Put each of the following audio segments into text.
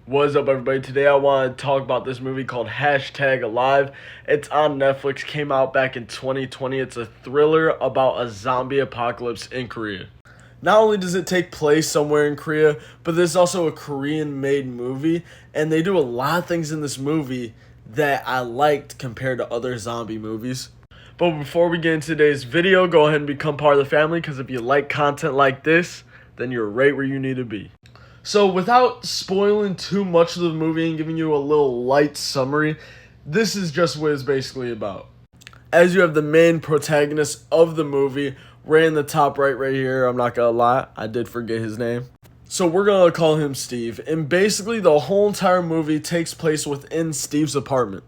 What's up, everybody? Today I want to talk about this movie called Hashtag Alive. It's on Netflix, came out back in 2020. It's a thriller about a zombie apocalypse in Korea. Not only does it take place somewhere in Korea, but there's also a Korean made movie, and they do a lot of things in this movie that I liked compared to other zombie movies. But before we get into today's video, go ahead and become part of the family, because if you like content like this, then you're right where you need to be. So without spoiling too much of the movie and giving you a little light summary, this is just what it's basically about. As you have the main protagonist of the movie, right in the top right here, I'm not gonna lie, I did forget his name. So we're gonna call him Steve, and basically the whole entire movie takes place within Steve's apartment.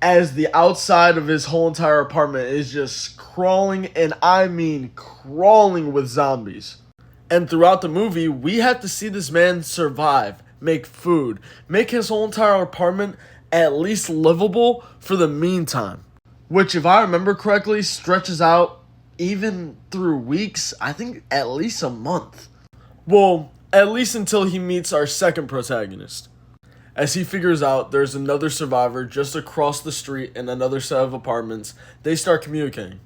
As the outside of his whole entire apartment is just crawling, and I mean crawling with zombies. And throughout the movie, we have to see this man survive, make food, make his whole entire apartment at least livable for the meantime. Which, if I remember correctly, stretches out even through weeks, I think at least a month. Well, at least until he meets our second protagonist. As he figures out there's another survivor just across the street in another set of apartments, they start communicating.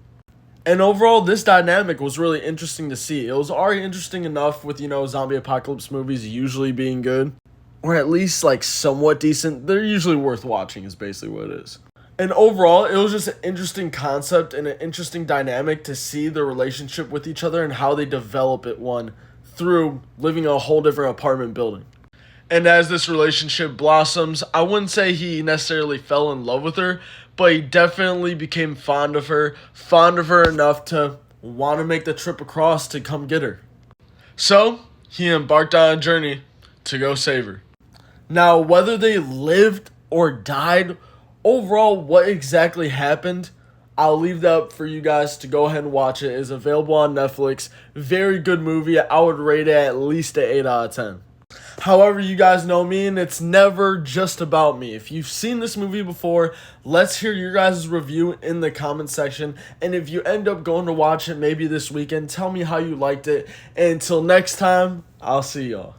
And overall, this dynamic was really interesting to see. It was already interesting enough with, zombie apocalypse movies usually being good. Or at least, somewhat decent. They're usually worth watching is basically what it is. And overall, it was just an interesting concept and an interesting dynamic to see their relationship with each other and how they develop it through living in a whole different apartment building. And as this relationship blossoms, I wouldn't say he necessarily fell in love with her, but he definitely became fond of her enough to want to make the trip across to come get her. So, he embarked on a journey to go save her. Now, whether they lived or died, overall, what exactly happened, I'll leave that up for you guys to go ahead and watch it. It is available on Netflix. Very good movie. I would rate it at least an 8 out of 10. However, you guys know me, and it's never just about me. If you've seen this movie before, let's hear your guys' review in the comment section. And if you end up going to watch it maybe this weekend, tell me how you liked it. And until next time, I'll see y'all.